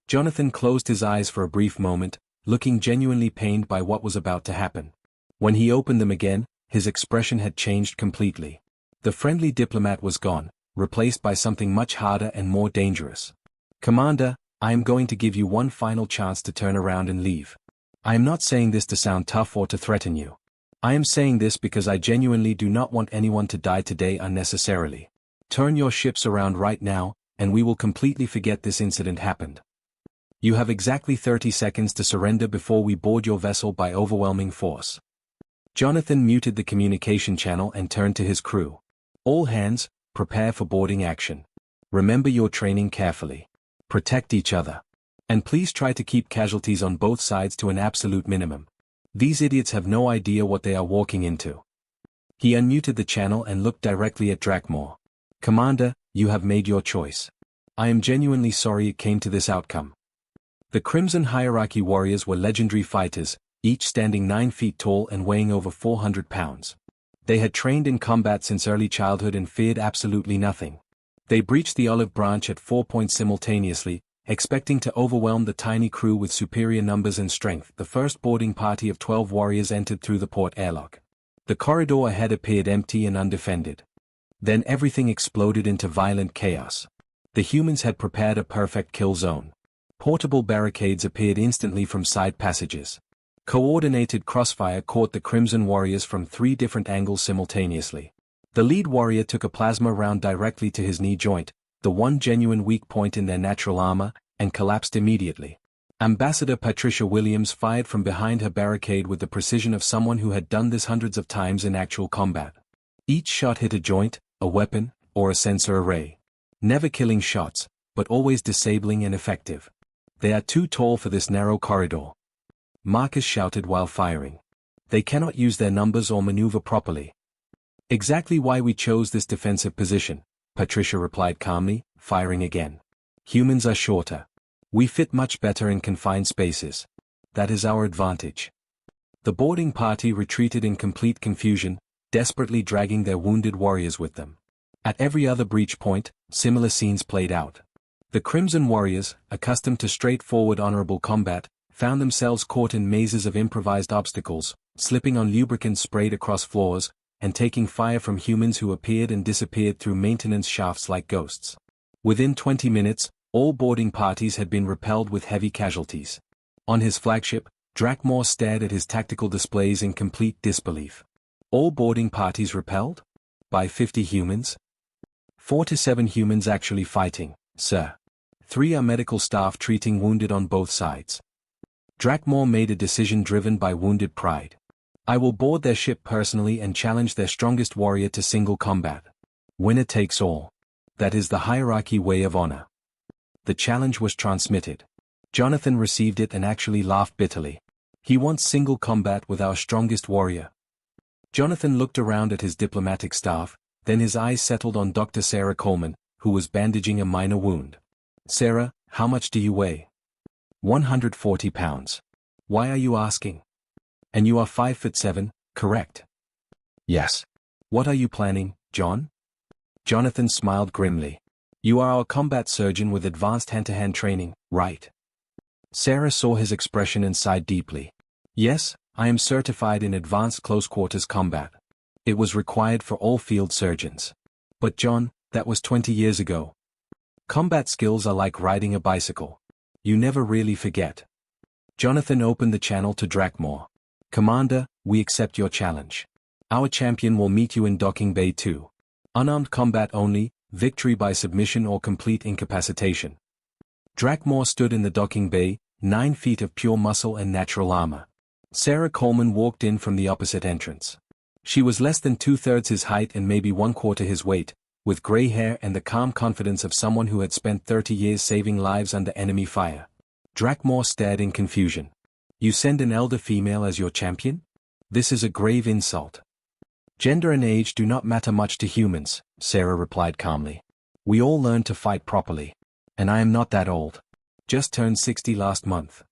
Speaker 1: Jonathan closed his eyes for a brief moment, looking genuinely pained by what was about to happen. When he opened them again, his expression had changed completely. The friendly diplomat was gone, replaced by something much harder and more dangerous. Commander, I am going to give you one final chance to turn around and leave. I am not saying this to sound tough or to threaten you. I am saying this because I genuinely do not want anyone to die today unnecessarily. Turn your ships around right now, and we will completely forget this incident happened. You have exactly 30 seconds to surrender before we board your vessel by overwhelming force. Jonathan muted the communication channel and turned to his crew. All hands, prepare for boarding action. Remember your training carefully. Protect each other. And please try to keep casualties on both sides to an absolute minimum. These idiots have no idea what they are walking into. He unmuted the channel and looked directly at Drakmore. Commander, you have made your choice. I am genuinely sorry it came to this outcome. The Crimson Hierarchy warriors were legendary fighters, each standing 9 feet tall and weighing over 400 pounds. They had trained in combat since early childhood and feared absolutely nothing. They breached the Olive Branch at 4 points simultaneously, expecting to overwhelm the tiny crew with superior numbers and strength. The first boarding party of 12 warriors entered through the port airlock. The corridor ahead appeared empty and undefended. Then everything exploded into violent chaos. The humans had prepared a perfect kill zone. Portable barricades appeared instantly from side passages. Coordinated crossfire caught the Crimson warriors from 3 different angles simultaneously. The lead warrior took a plasma round directly to his knee joint, the one genuine weak point in their natural armor, and collapsed immediately. Ambassador Patricia Williams fired from behind her barricade with the precision of someone who had done this hundreds of times in actual combat. Each shot hit a joint, a weapon, or a sensor array. Never killing shots, but always disabling and effective. They are too tall for this narrow corridor. Marcus shouted while firing. They cannot use their numbers or maneuver properly. Exactly why we chose this defensive position, Patricia replied calmly, firing again. Humans are shorter. We fit much better in confined spaces. that is our advantage. The boarding party retreated in complete confusion, desperately dragging their wounded warriors with them. At every other breach point, similar scenes played out. The Crimson warriors, accustomed to straightforward honorable combat, found themselves caught in mazes of improvised obstacles, slipping on lubricants sprayed across floors, and taking fire from humans who appeared and disappeared through maintenance shafts like ghosts. Within 20 minutes, all boarding parties had been repelled with heavy casualties. On his flagship, Drakmor stared at his tactical displays in complete disbelief. All boarding parties repelled? By 50 humans? 4 to 7 humans actually fighting, sir. 3 are medical staff treating wounded on both sides. Drakmor made a decision driven by wounded pride. I will board their ship personally and challenge their strongest warrior to single combat. Winner takes all. That is the hierarchy way of honor. The challenge was transmitted. Jonathan received it and actually laughed bitterly. He wants single combat with our strongest warrior. Jonathan looked around at his diplomatic staff, then his eyes settled on Dr. Sarah Coleman, who was bandaging a minor wound. Sarah, how much do you weigh? 140 pounds. Why are you asking? And you are 5'7", correct? Yes. What are you planning, John? Jonathan smiled grimly. You are our combat surgeon with advanced hand-to-hand training, right? Sarah saw his expression and sighed deeply. Yes, I am certified in advanced close-quarters combat. It was required for all field surgeons. But John, that was 20 years ago. Combat skills are like riding a bicycle. You never really forget. Jonathan opened the channel to Drakmor. Commander, we accept your challenge. Our champion will meet you in docking bay 2. Unarmed combat only, victory by submission or complete incapacitation. Drakmor stood in the docking bay, 9 feet of pure muscle and natural armor. Sarah Coleman walked in from the opposite entrance. She was less than 2/3 his height and maybe 1/4 his weight, with gray hair and the calm confidence of someone who had spent 30 years saving lives under enemy fire. Drakmor stared in confusion. You send an elder female as your champion? This is a grave insult. Gender and age do not matter much to humans, Sarah replied calmly. We all learn to fight properly. And I am not that old. Just turned 60 last month.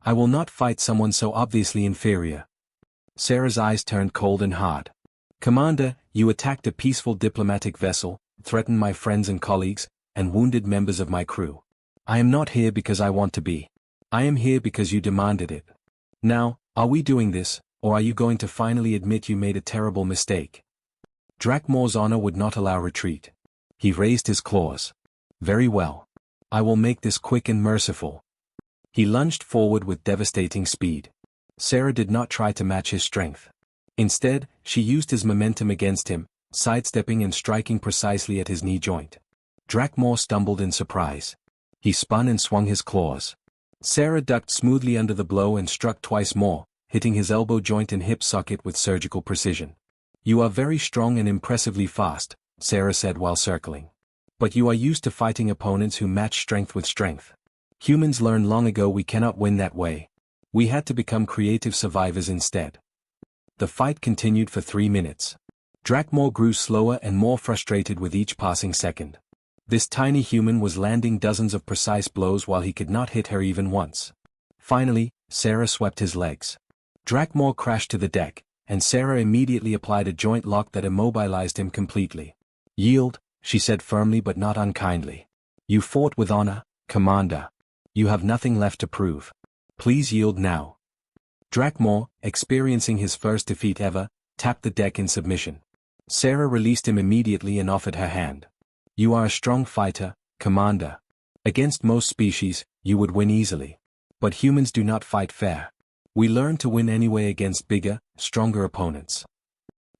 Speaker 1: I will not fight someone so obviously inferior. Sarah's eyes turned cold and hard. Commander, you attacked a peaceful diplomatic vessel, threatened my friends and colleagues, and wounded members of my crew. I am not here because I want to be. I am here because you demanded it. Now, are we doing this, or are you going to finally admit you made a terrible mistake? Drakmor's honor would not allow retreat. He raised his claws. Very well. I will make this quick and merciful. He lunged forward with devastating speed. Sarah did not try to match his strength. Instead, she used his momentum against him, sidestepping and striking precisely at his knee joint. Drakmor stumbled in surprise. He spun and swung his claws. Sarah ducked smoothly under the blow and struck twice more, hitting his elbow joint and hip socket with surgical precision. You are very strong and impressively fast, Sarah said while circling. But you are used to fighting opponents who match strength with strength. Humans learned long ago we cannot win that way. We had to become creative survivors instead. The fight continued for 3 minutes. Drakmor grew slower and more frustrated with each passing second. This tiny human was landing dozens of precise blows while he could not hit her even once. Finally, Sarah swept his legs. Drakmor crashed to the deck, and Sarah immediately applied a joint lock that immobilized him completely. Yield, she said firmly but not unkindly. You fought with honor, Commander. You have nothing left to prove. Please yield now. Drakmor, experiencing his first defeat ever, tapped the deck in submission. Sarah released him immediately and offered her hand. You are a strong fighter, Commander. Against most species, you would win easily. But humans do not fight fair. We learn to win anyway against bigger, stronger opponents.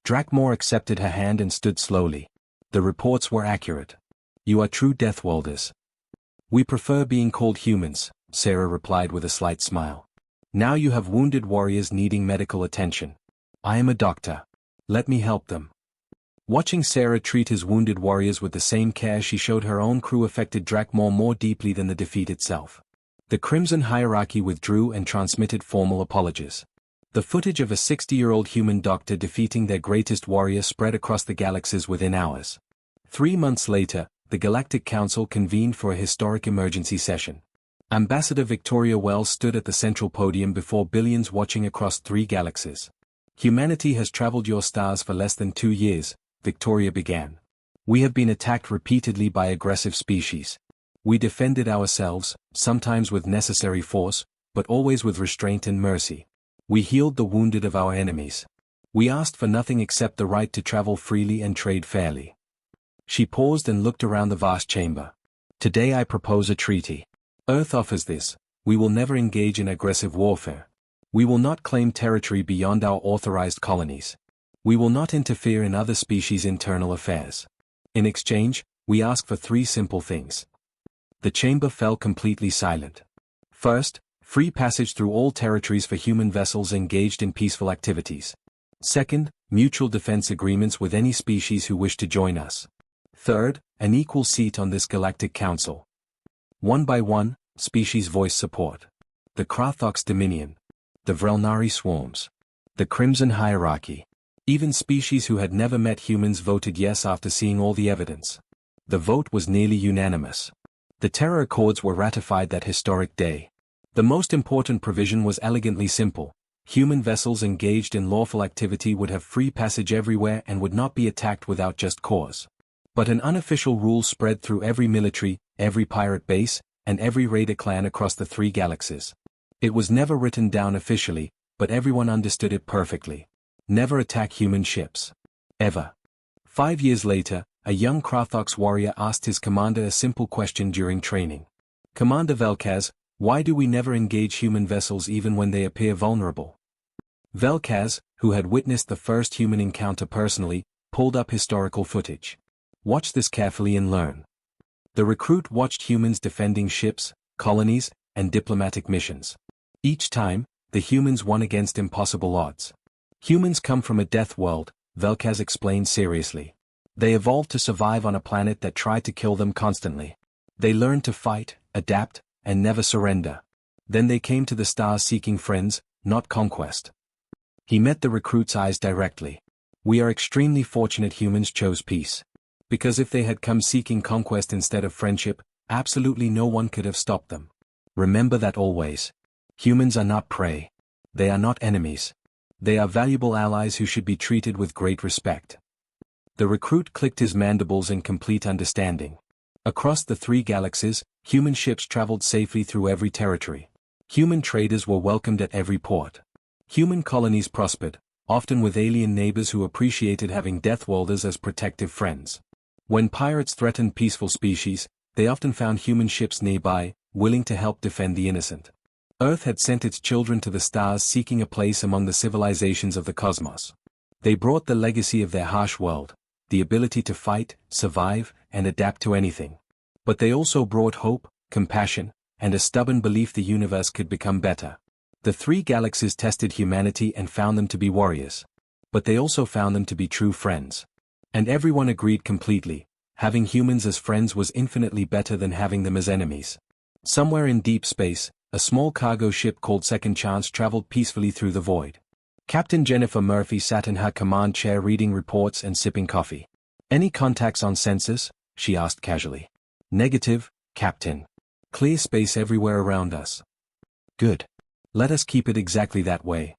Speaker 1: Drakmor accepted her hand and stood slowly. The reports were accurate. You are true Deathwalders. We prefer being called humans, Sarah replied with a slight smile. Now you have wounded warriors needing medical attention. I am a doctor. Let me help them. Watching Sarah treat his wounded warriors with the same care she showed her own crew affected Drakmor more deeply than the defeat itself. The Crimson hierarchy withdrew and transmitted formal apologies. The footage of a 60-year-old human doctor defeating their greatest warrior spread across the galaxies within hours. 3 months later, the Galactic Council convened for a historic emergency session. Ambassador Victoria Wells stood at the central podium before billions watching across 3 galaxies. Humanity has traveled your stars for less than 2 years, Victoria began. We have been attacked repeatedly by aggressive species. We defended ourselves, sometimes with necessary force, but always with restraint and mercy. We healed the wounded of our enemies. We asked for nothing except the right to travel freely and trade fairly. She paused and looked around the vast chamber. Today I propose a treaty. Earth offers this: we will never engage in aggressive warfare. We will not claim territory beyond our authorized colonies. We will not interfere in other species' internal affairs. In exchange, we ask for 3 simple things. The chamber fell completely silent. First, free passage through all territories for human vessels engaged in peaceful activities. Second, mutual defense agreements with any species who wish to join us. Third, an equal seat on this galactic council. One by one, species voiced support. The Krathox Dominion. The Vrelnari Swarms. The Crimson Hierarchy. Even species who had never met humans voted yes after seeing all the evidence. The vote was nearly unanimous. The Terror Accords were ratified that historic day. The most important provision was elegantly simple. Human vessels engaged in lawful activity would have free passage everywhere and would not be attacked without just cause. But an unofficial rule spread through every military, every pirate base, and every raider clan across the 3 galaxies. It was never written down officially, but everyone understood it perfectly. Never attack human ships. Ever. 5 years later, a young Krathox warrior asked his commander a simple question during training. Commander Velkaz, why do we never engage human vessels even when they appear vulnerable? Velkaz, who had witnessed the first human encounter personally, pulled up historical footage. Watch this carefully and learn. The recruit watched humans defending ships, colonies, and diplomatic missions. Each time, the humans won against impossible odds. Humans come from a death world, Velkaz explained seriously. They evolved to survive on a planet that tried to kill them constantly. They learned to fight, adapt, and never surrender. Then they came to the stars seeking friends, not conquest. He met the recruit's eyes directly. We are extremely fortunate humans chose peace. Because if they had come seeking conquest instead of friendship, absolutely no one could have stopped them. Remember that always. Humans are not prey. They are not enemies. They are valuable allies who should be treated with great respect. The recruit clicked his mandibles in complete understanding. Across the 3 galaxies, human ships traveled safely through every territory. Human traders were welcomed at every port. Human colonies prospered, often with alien neighbors who appreciated having Deathworlders as protective friends. When pirates threatened peaceful species, they often found human ships nearby, willing to help defend the innocent. Earth had sent its children to the stars seeking a place among the civilizations of the cosmos. They brought the legacy of their harsh world, the ability to fight, survive, and adapt to anything. But they also brought hope, compassion, and a stubborn belief the universe could become better. The 3 galaxies tested humanity and found them to be warriors. But they also found them to be true friends. And everyone agreed completely, having humans as friends was infinitely better than having them as enemies. Somewhere in deep space, a small cargo ship called Second Chance traveled peacefully through the void. Captain Jennifer Murphy sat in her command chair reading reports and sipping coffee. Any contacts on sensors? She asked casually. Negative, Captain. Clear space everywhere around us. Good. Let us keep it exactly that way.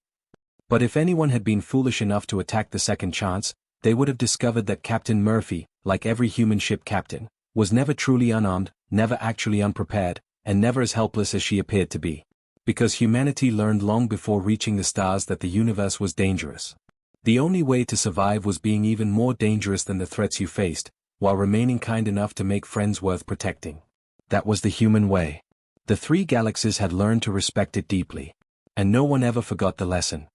Speaker 1: But if anyone had been foolish enough to attack the Second Chance, they would have discovered that Captain Murphy, like every human ship captain, was never truly unarmed, never actually unprepared, and never as helpless as she appeared to be. Because humanity learned long before reaching the stars that the universe was dangerous. The only way to survive was being even more dangerous than the threats you faced, while remaining kind enough to make friends worth protecting. That was the human way. The 3 galaxies had learned to respect it deeply. And no one ever forgot the lesson.